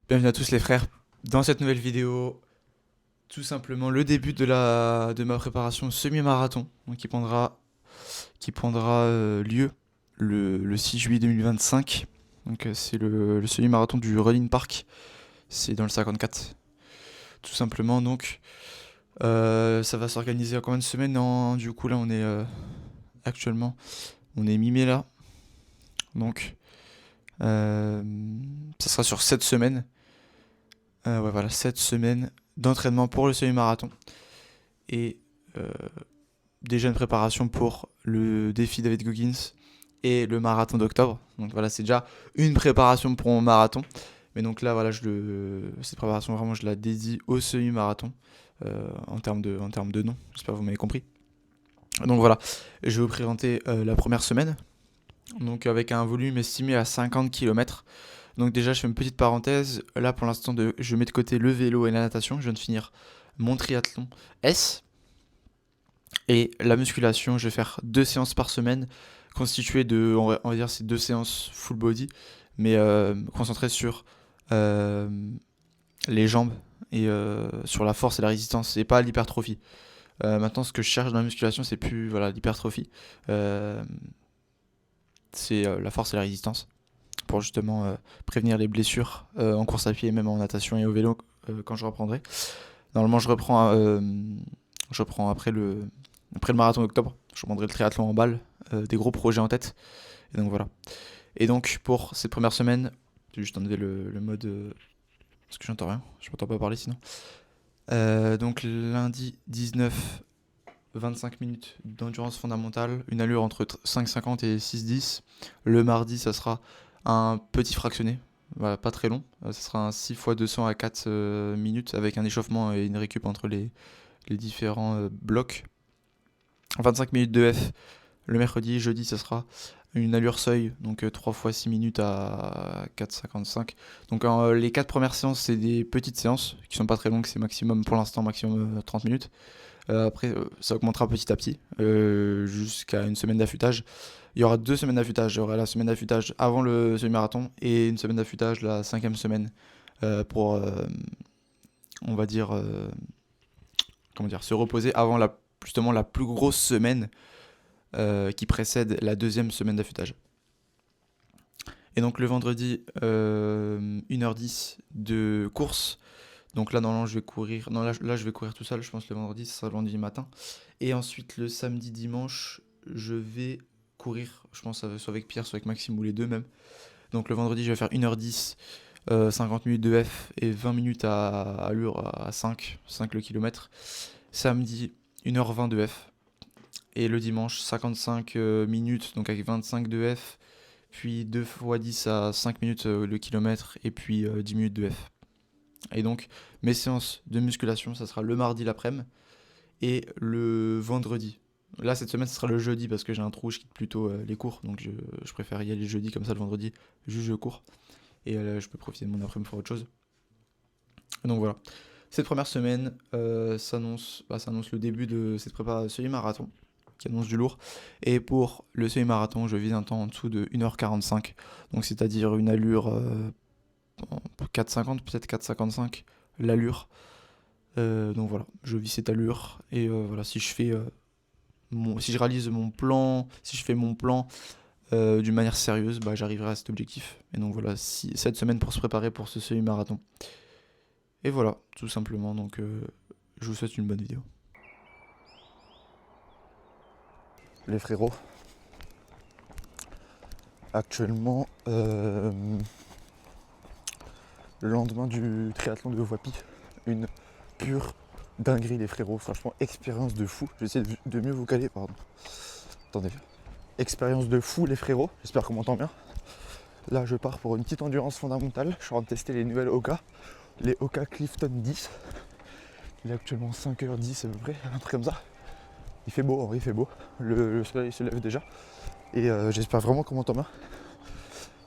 Bienvenue à tous les frères. Dans cette nouvelle vidéo, tout simplement le début de ma préparation semi-marathon, donc qui prendra lieu le 6 juillet 2025. Donc c'est le semi-marathon du Running Park. C'est dans le 54. Tout simplement donc. Ça va s'organiser en combien de semaines? Du coup là on est actuellement on est mi-mai là. Donc ça sera sur 7 semaines. Ouais, voilà, 7 semaines d'entraînement pour le semi-marathon. Et euh, déjà une préparation pour le défi David Goggins et le marathon d'octobre. Donc voilà, c'est déjà une préparation pour mon marathon. Mais donc là, voilà, cette préparation, vraiment, je la dédie au semi-marathon en termes de nom. J'espère que vous m'avez compris. Donc voilà, je vais vous présenter la première semaine. Donc avec un volume estimé à 50 km. Donc déjà, je fais une petite parenthèse. Là, pour l'instant, je mets de côté le vélo et la natation. Je viens de finir mon triathlon S. Et la musculation, je vais faire 2 séances par semaine, constituées de, on va dire, c'est 2 séances full body, mais concentrées sur euh, les jambes et sur la force et la résistance, et pas l'hypertrophie. Maintenant, ce que je cherche dans la musculation, c'est plus voilà, l'hypertrophie, euh, c'est la force et la résistance, pour justement prévenir les blessures en course à pied, même en natation et au vélo quand je reprendrai. Normalement, je reprends après le marathon d'octobre. Je reprendrai le triathlon en balle, des gros projets en tête. Et donc voilà. Et donc pour cette première semaine, j'ai juste enlevé le mode. Parce que j'entends rien, je m'entends pas parler sinon. Donc lundi 19, 25 minutes d'endurance fondamentale, une allure entre 5,50 et 6,10. Le mardi, ça sera un petit fractionné, voilà, pas très long. Ça sera un 6 x 200 à 4 minutes avec un échauffement et une récup entre les différents blocs. 25 minutes de F le mercredi. Jeudi, ça sera une allure seuil, donc 3 x 6 minutes à 4,55. Donc les 4 premières séances, c'est des petites séances qui sont pas très longues, c'est maximum pour l'instant, maximum 30 minutes. Après, ça augmentera petit à petit jusqu'à une semaine d'affûtage. Il y aura 2 semaines d'affûtage. Il y aura la semaine d'affûtage avant le semi-marathon et une semaine d'affûtage la 5e semaine pour, on va dire, comment dire, se reposer avant justement la plus grosse semaine qui précède la 2e semaine d'affûtage. Et donc le vendredi, 1h10 de course. Donc là, normalement, je vais courir. Non, là, je vais courir tout seul. Je pense que le vendredi, ce sera le vendredi matin. Et ensuite, le samedi, dimanche, je vais courir. Je pense soit avec Pierre, soit avec Maxime, ou les deux même. Donc le vendredi, je vais faire 1h10, 50 minutes de F et 20 minutes à allure à 5 le kilomètre. Samedi, 1h20 de F. Et le dimanche, 55 minutes, donc avec 25 de F. Puis 2 x 10 à 5 minutes le kilomètre. Et puis 10 minutes de F. Et donc, mes séances de musculation, ça sera le mardi l'après-midi et le vendredi. Là, cette semaine, ce sera le jeudi parce que j'ai un trou, je quitte plutôt les cours. Donc, je préfère y aller le jeudi, comme ça, le vendredi, juste je cours. Et je peux profiter de mon après-midi pour autre chose. Donc, voilà. Cette première semaine s'annonce le début de cette prépa semi-marathon qui annonce du lourd. Et pour le semi-marathon, je vise un temps en dessous de 1h45. Donc, c'est-à-dire une allure 4,50, peut-être 4,55 l'allure. Donc voilà, je vis cette allure. Et voilà, si je réalise mon plan, si je fais mon plan d'une manière sérieuse, bah, j'arriverai à cet objectif. Et donc voilà, cette semaine pour se préparer pour ce semi-marathon. Et voilà, tout simplement. Donc je vous souhaite une bonne vidéo. Les frérots, actuellement, le lendemain du triathlon de Voipy, une pure dinguerie les frérots, franchement expérience de fou. J'essaie de mieux vous caler, pardon. Attendez. Expérience de fou les frérots, j'espère qu'on m'entend bien. Là je pars pour une petite endurance fondamentale, je suis en train de tester les nouvelles Oka, les Oka Clifton 10. Il est actuellement 5h10 à peu près, un truc comme ça. Il fait beau, en vrai il fait beau, le soleil se lève déjà. Et j'espère vraiment qu'on m'entend bien.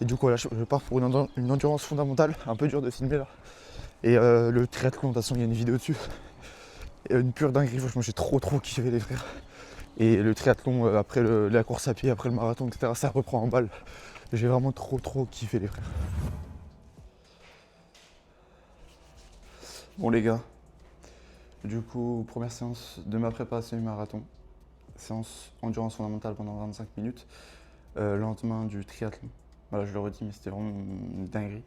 Et du coup voilà, je pars pour une endurance fondamentale, un peu dur de filmer là. Et le triathlon, de toute façon il y a une vidéo dessus. Et une pure dinguerie, franchement j'ai trop kiffé les frères. Et le triathlon après la course à pied, après le marathon, etc. ça reprend en balle. J'ai vraiment trop kiffé les frères. Bon les gars, du coup, première séance de ma préparation du marathon. Séance endurance fondamentale pendant 25 minutes. Lendemain du triathlon. Voilà, je le redis, mais c'était vraiment une dinguerie.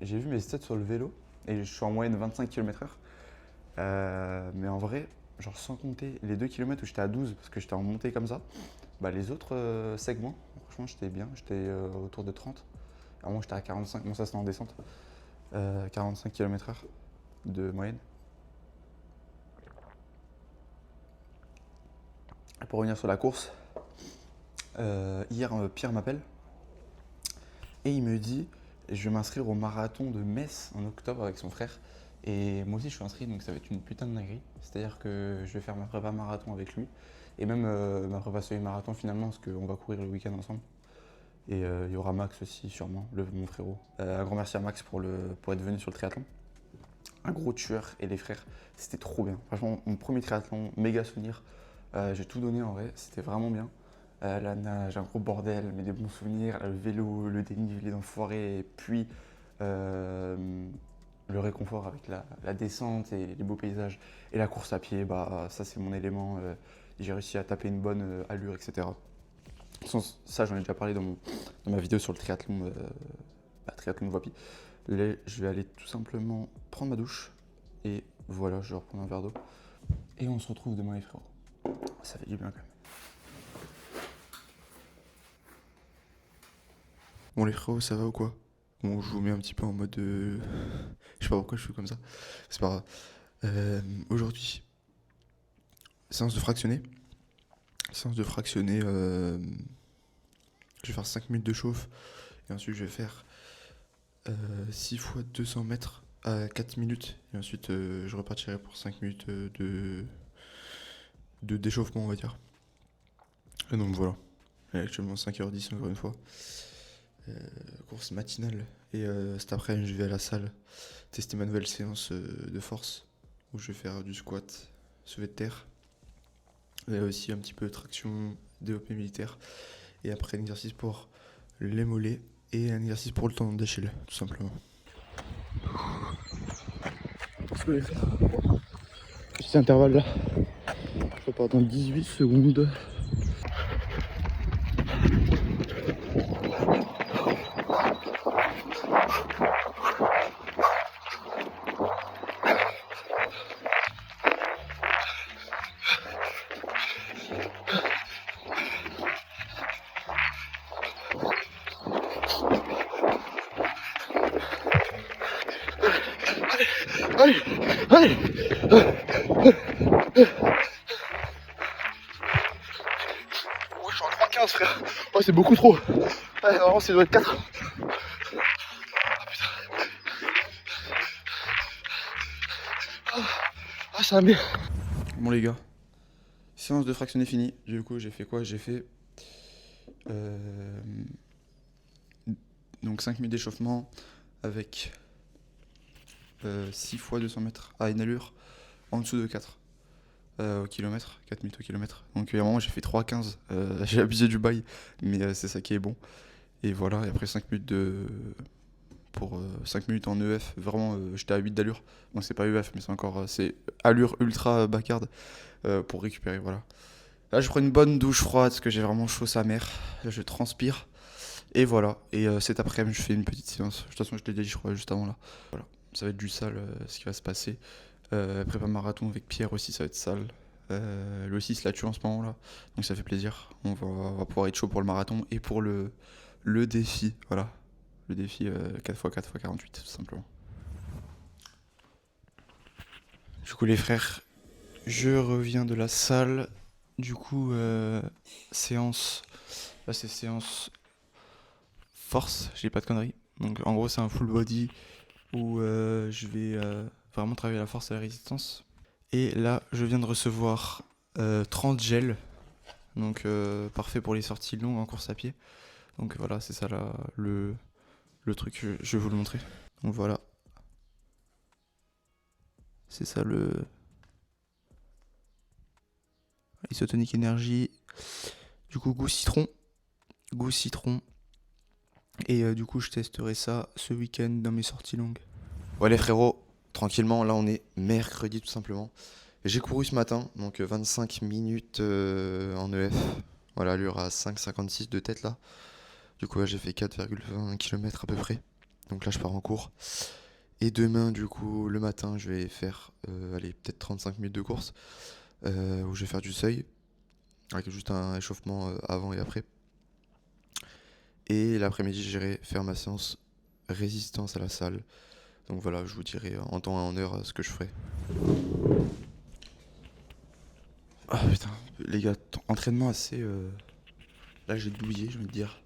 J'ai vu mes stats sur le vélo et je suis en moyenne 25 km/h. Mais en vrai, genre sans compter les 2 km où j'étais à 12 parce que j'étais en montée comme ça, bah les autres segments, franchement j'étais bien, j'étais autour de 30. À moi j'étais à 45, bon ça c'était en descente. 45 km/h de moyenne. Pour revenir sur la course, hier Pierre m'appelle et il me dit je vais m'inscrire au marathon de Metz en octobre avec son frère. Et moi aussi je suis inscrit, donc ça va être une putain de dinguerie. C'est-à-dire que je vais faire ma prépa marathon avec lui. Et même ma prépa semi-marathon finalement, parce qu'on va courir le week-end ensemble. Et il y aura Max aussi sûrement, mon frérot. Un grand merci à Max pour être venu sur le triathlon. Un gros tueur et les frères, c'était trop bien. Franchement, mon premier triathlon, méga souvenir. J'ai tout donné en vrai, c'était vraiment bien. La nage, un gros bordel, mais des bons souvenirs. Le vélo, le dénivelé d'enfoiré, et puis le réconfort avec la descente et les beaux paysages. Et la course à pied, bah ça c'est mon élément. J'ai réussi à taper une bonne allure, etc. Ça, j'en ai déjà parlé dans ma vidéo sur le triathlon, triathlon de Voipy. Là, je vais aller tout simplement prendre ma douche. Et voilà, je vais reprendre un verre d'eau. Et on se retrouve demain les frérots. Ça fait du bien quand même. Bon les frérots, ça va ou quoi? Bon, je vous mets un petit peu en mode... Je sais pas pourquoi je suis comme ça. C'est pas grave. Aujourd'hui, séance de fractionné. Séance de fractionné, je vais faire 5 minutes de chauffe. Et ensuite, je vais faire 6 fois 200 mètres à 4 minutes. Et ensuite, je repartirai pour 5 minutes de d'échauffement, on va dire. Et donc voilà. Il est actuellement 5h10 encore une fois. Course matinale. Et cet après-midi, je vais à la salle tester ma nouvelle séance de force. Où je vais faire du squat, soulevé de terre. Et aussi un petit peu de traction, développé militaire. Et après, un exercice pour les mollets. Et un exercice pour le tendon d'Achille, tout simplement. Petit intervalle là. Je repars dans 18 secondes. Allez, allez. Oh, je suis en 3,15 frère. Oh, c'est beaucoup trop. Ouais, normalement ça doit être 4. Ah, ça va mieux. Bon les gars, séance de fractionné finie. Du coup, j'ai fait quoi? J'ai fait donc 5 minutes d'échauffement avec 6 fois 200 mètres à une allure en dessous de 4 au kilomètre, 4 minutes au kilomètre. Donc à un moment j'ai fait 3,15, j'ai abusé du bail, mais c'est ça qui est bon. Et voilà, et après 5 minutes pour 5 minutes en EF, vraiment j'étais à 8 d'allure. Bon c'est pas EF mais c'est encore c'est allure ultra bacard pour récupérer, voilà. Là je prends une bonne douche froide parce que j'ai vraiment chaud sa mère, je transpire. Et voilà, et cet après-midi je fais une petite séance, de toute façon je l'ai dit je crois juste avant là. Voilà, ça va être du sale ce qui va se passer. Prépa marathon avec Pierre aussi ça va être sale. Lui aussi il se la tue en ce moment là, donc ça fait plaisir. On va pouvoir être chaud pour le marathon et pour le défi, voilà. Le défi 4x4x48 tout simplement. Du coup les frères, je reviens de la salle. Du coup séance, là c'est séance force, j'ai pas de conneries. Donc en gros c'est un full body où je vais vraiment travailler la force et la résistance. Et là je viens de recevoir 30 gels, donc parfait pour les sorties longues en course à pied. Donc voilà, c'est ça là, le truc, je vais vous le montrer. Donc voilà, c'est ça le isotonique énergie. Du coup goût citron. Et du coup je testerai ça ce week-end dans mes sorties longues. Ouais les frérots, tranquillement, là on est mercredi tout simplement. J'ai couru ce matin, donc 25 minutes en EF. Voilà, allure à 5,56 de tête là. Du coup là j'ai fait 4,20 km à peu près. Donc là je pars en cours. Et demain du coup le matin je vais faire allez, peut-être 35 minutes de course. Où je vais faire du seuil. Avec juste un échauffement avant et après. Et l'après-midi j'irai faire ma séance résistance à la salle. Donc voilà, je vous dirai en temps et en heure ce que je ferai. Ah putain, les gars, entraînement assez. Là j'ai douillé, je veux dire.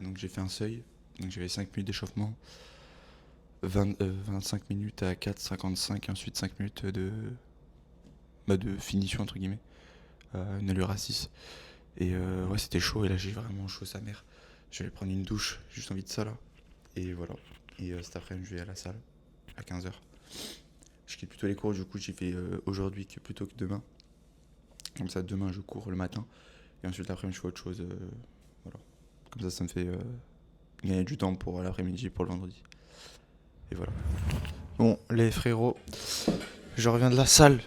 Donc j'ai fait un seuil. Donc j'avais 5 minutes d'échauffement. 25 minutes à 4,55. Ensuite 5 minutes de finition entre guillemets. Une allure à 6. Et ouais, c'était chaud. Et là j'ai vraiment chaud sa mère. Je vais prendre une douche. J'ai juste envie de ça là. Et voilà. Et cet après-midi je vais à la salle à 15h. Je quitte plutôt les cours, du coup j'y vais aujourd'hui plutôt que demain. Comme ça demain je cours le matin. Et ensuite l'après-midi je fais autre chose. Voilà. Comme ça me fait gagner du temps pour l'après-midi, pour le vendredi. Et voilà. Bon les frérots, je reviens de la salle.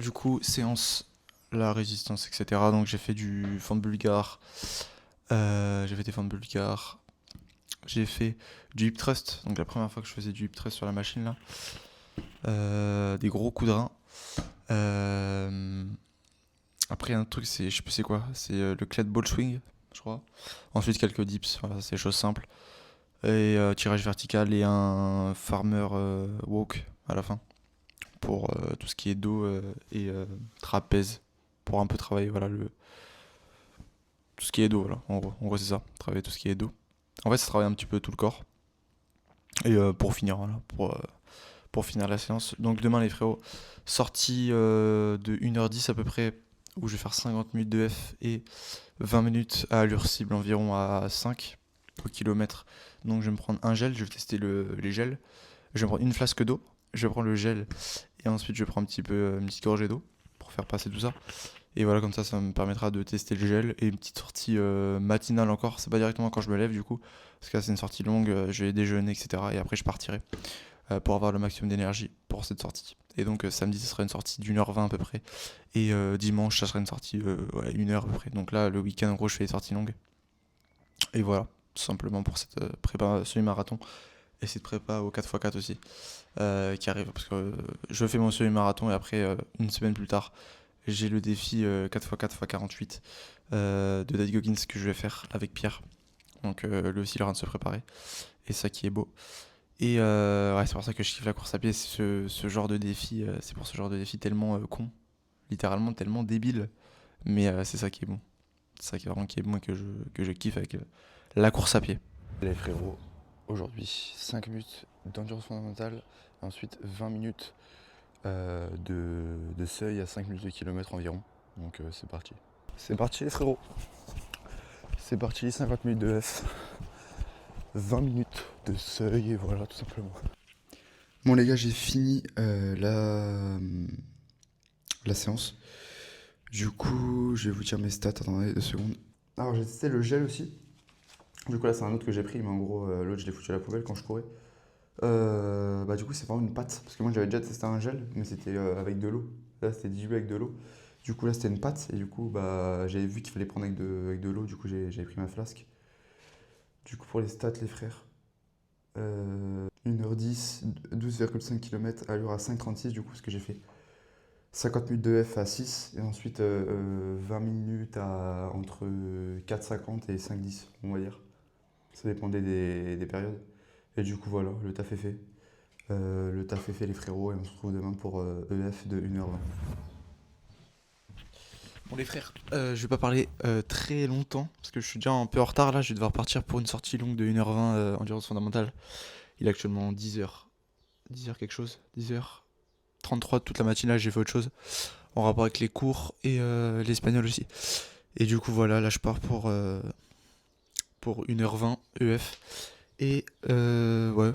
Du coup, séance, la résistance, etc. Donc j'ai fait du fond de bulgare. J'ai fait des fentes bulgares. J'ai fait du hip thrust. Donc la première fois que je faisais du hip thrust sur la machine là. Des gros coups de rein. Après, un truc, je sais plus c'est quoi. C'est le clé ball swing, je crois. Ensuite, quelques dips. Voilà, c'est des choses simples. Et tirage vertical et un farmer walk à la fin. Pour tout ce qui est dos et trapèze. Pour un peu travailler, voilà, tout ce qui est dos, voilà. En gros, c'est ça. Travailler tout ce qui est dos. En fait, ça travaille un petit peu tout le corps. Et pour finir, voilà. Pour finir la séance. Donc demain les frérots, sortie de 1h10 à peu près, où je vais faire 50 minutes de F et 20 minutes à allure cible environ à 5 au kilomètre. Donc je vais me prendre un gel, je vais tester les gels. Je vais prendre une flasque d'eau, je vais prendre le gel et ensuite je prends un petit peu une petite gorgée d'eau pour faire passer tout ça. Et voilà, comme ça me permettra de tester le gel et une petite sortie matinale encore. C'est pas directement quand je me lève du coup, parce que là c'est une sortie longue, je vais déjeuner, etc. Et après je partirai pour avoir le maximum d'énergie pour cette sortie. Et donc samedi, ce sera une sortie d'1h20 à peu près. Et dimanche, ça sera une sortie 1h à peu près. Donc là, le week-end, en gros, je fais des sorties longues. Et voilà, tout simplement pour cette prépa semi-marathon. Et cette prépa au 4x4 aussi, qui arrive. Parce que je fais mon semi-marathon et après, une semaine plus tard, j'ai le défi 4x4 x 48 de Dad Goggins que je vais faire avec Pierre. Donc lui aussi, il est en train de se préparer. Et ça qui est beau. Et ouais, c'est pour ça que je kiffe la course à pied, c'est ce genre de défi, c'est pour ce genre de défi tellement con, littéralement tellement débile, mais c'est ça qui est bon. C'est ça qui est vraiment qui est bon et que je kiffe avec la course à pied. Les frérots, aujourd'hui 5 minutes d'endurance fondamentale, ensuite 20 minutes de seuil à 5 minutes de kilomètre environ. Donc c'est parti. C'est parti les frérots. C'est parti, 50 minutes de F, 20 minutes de seuil et voilà tout simplement. Bon les gars, j'ai fini la séance. Du coup, je vais vous dire mes stats, attendez 2 secondes. Alors j'ai testé le gel aussi. Du coup là c'est un autre que j'ai pris, mais en gros l'autre je l'ai foutu à la poubelle quand je courais. Bah du coup c'est vraiment une pâte, parce que moi j'avais déjà testé un gel, mais c'était avec de l'eau. Là c'était dilué avec de l'eau. Du coup là c'était une pâte, et du coup bah j'avais vu qu'il fallait prendre avec de l'eau, du coup j'avais pris ma flasque. Du coup pour les stats les frères, 1h10, 12,5 km, allure à 5,36 du coup ce que j'ai fait. 50 minutes de F à 6 et ensuite 20 minutes à entre 4,50 et 5,10 on va dire. Ça dépendait des périodes. Et du coup voilà, le taf est fait. Le taf est fait les frérots et on se retrouve demain pour EF de 1h20. Bon les frères, je vais pas parler très longtemps parce que je suis déjà un peu en retard là, je vais devoir partir pour une sortie longue de 1h20 endurance fondamentale. Il est actuellement 10h. 10h quelque chose, 10h33 toute la matinée, là j'ai fait autre chose en rapport avec les cours et l'espagnol aussi. Et du coup voilà, là je pars pour 1h20 EF. Et ouais,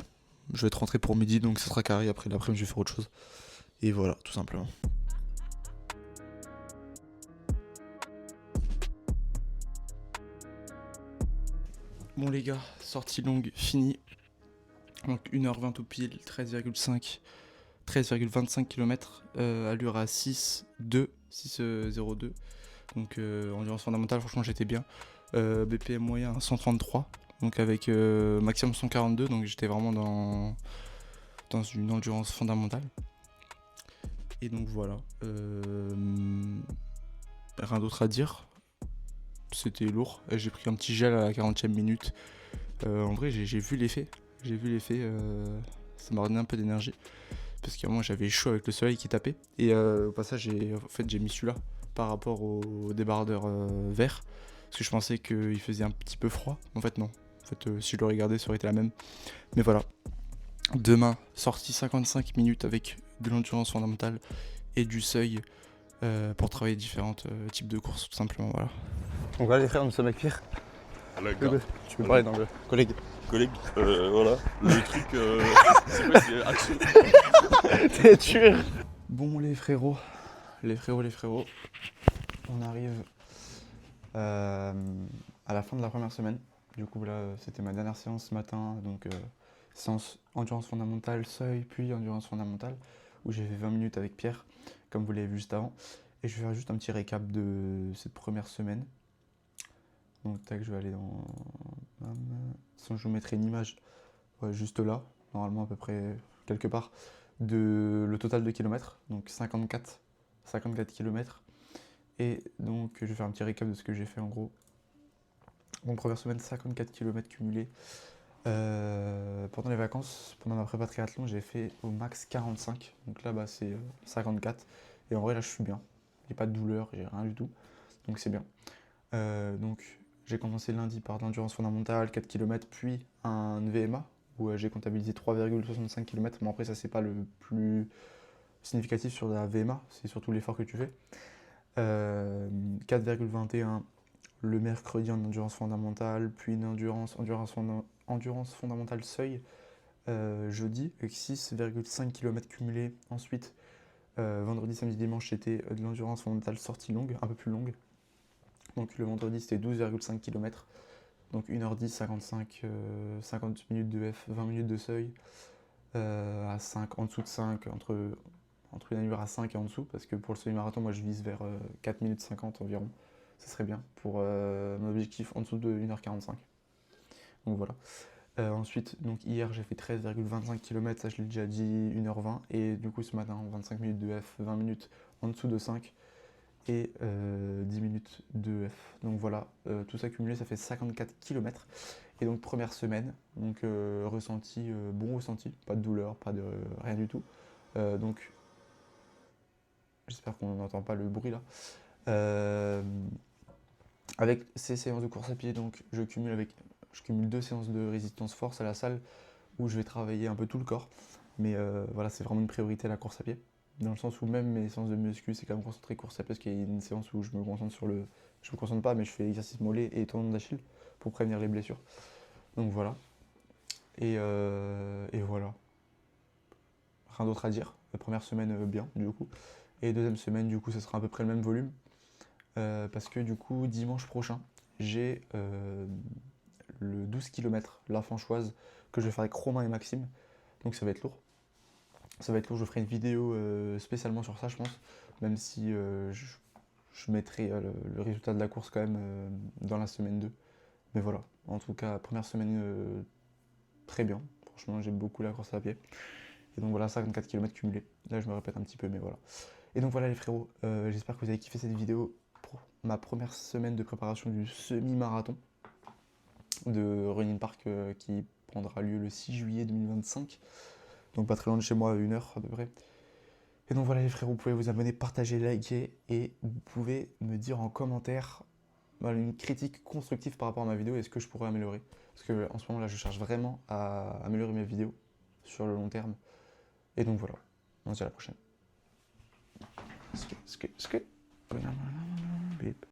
je vais être rentré pour midi donc ça sera carré. Après l'après-midi je vais faire autre chose. Et voilà, tout simplement. Bon les gars, sortie longue finie. Donc 1h20 tout pile, 13,25 km, allure à 6,02. Donc endurance fondamentale, franchement j'étais bien. BPM moyen à 133, donc avec maximum 142, donc j'étais vraiment dans une endurance fondamentale. Et donc voilà, rien d'autre à dire, c'était lourd. J'ai pris un petit gel à la 40e minute. En vrai j'ai vu l'effet, ça m'a redonné un peu d'énergie. Parce qu'à moi j'avais chaud avec le soleil qui tapait. Et au passage j'ai mis celui-là par rapport au débardeur vert. Parce que je pensais qu'il faisait un petit peu froid. En fait non. En fait si je l'aurais gardé ça aurait été la même. Mais voilà. Demain, sortie 55 minutes avec de l'endurance fondamentale et du seuil pour travailler différents types de courses tout simplement. Voilà. Donc là les frères, nous sommes avec Pierre. Tu peux parler dans le collègue. Voilà. Le truc, c'est quoi, c'est action. T'es tueur. Bon les frérots, on arrive à la fin de la première semaine. Du coup là c'était ma dernière séance ce matin, donc séance endurance fondamentale, seuil, puis endurance fondamentale, où j'ai fait 20 minutes avec Pierre, comme vous l'avez vu juste avant. Et je vais faire juste un petit récap de cette première semaine. Donc tac, je vais aller dans... Sinon, je vous mettrai une image juste là, normalement à peu près quelque part, de le total de kilomètres, donc 54 km. Et donc je vais faire un petit récap de ce que j'ai fait en gros. Donc première semaine, 54 km cumulés. Pendant les vacances, pendant ma prépa triathlon, j'ai fait au max 45. Donc là bah, c'est 54. Et en vrai là je suis bien. J'ai pas de douleur, j'ai rien du tout. Donc c'est bien. Donc j'ai commencé lundi par de l'endurance fondamentale, 4 km, puis un VMA, où j'ai comptabilisé 3,65 km. Bon après ça c'est pas le plus significatif sur la VMA, c'est surtout l'effort que tu fais. 4,21 le mercredi en endurance fondamentale, puis une endurance fondamentale seuil jeudi avec 6,5 km cumulés. Ensuite vendredi, samedi, dimanche c'était de l'endurance fondamentale sortie longue, un peu plus longue. Donc le vendredi c'était 12,5 km, donc 1h10, 50 minutes de F, 20 minutes de seuil, à 5, en dessous de 5, entre une allure à 5 et en dessous, parce que pour le semi-marathon, moi je vise vers 4 minutes 50 environ, ça serait bien, pour mon objectif en dessous de 1h45. Donc voilà. Ensuite, donc hier j'ai fait 13,25 km, ça je l'ai déjà dit, 1h20, et du coup ce matin 25 minutes de F, 20 minutes en dessous de 5, et 10 minutes de F. Donc voilà, tout ça cumulé, ça fait 54 km. Et donc première semaine, donc ressenti, bon ressenti, pas de douleur, pas de rien du tout. Donc j'espère qu'on n'entend pas le bruit là. Avec ces séances de course à pied, donc je cumule 2 séances de résistance force à la salle où je vais travailler un peu tout le corps. Mais voilà, c'est vraiment une priorité la course à pied. Dans le sens où même mes séances de muscu, c'est quand même concentré course à pied, parce qu'il y a une séance où je me concentre sur le... Je me concentre pas, mais je fais exercice mollet et tendon d'Achille pour prévenir les blessures. Donc voilà. Et voilà. Rien d'autre à dire. La première semaine, bien, du coup. Et deuxième semaine, du coup, ça sera à peu près le même volume. Parce que du coup, dimanche prochain, j'ai le 12 km, la Franchoise, que je vais faire avec Romain et Maxime. Donc ça va être lourd. Ça va être lourd, je ferai une vidéo spécialement sur ça, je pense. Même si je mettrai le résultat de la course quand même dans la semaine 2. Mais voilà, en tout cas, première semaine très bien. Franchement, j'aime beaucoup la course à pied. Et donc voilà, 54 km cumulés. Là, je me répète un petit peu, mais voilà. Et donc voilà les frérots, j'espère que vous avez kiffé cette vidéo pour ma première semaine de préparation du semi-marathon de Running Park qui prendra lieu le 6 juillet 2025. Donc pas très loin de chez moi, 1h à peu près. Et donc voilà les frérots, vous pouvez vous abonner, partager, liker, et vous pouvez me dire en commentaire une critique constructive par rapport à ma vidéo et ce que je pourrais améliorer. Parce que en ce moment là je cherche vraiment à améliorer mes vidéos sur le long terme. Et donc voilà, on se dit à la prochaine. Bip.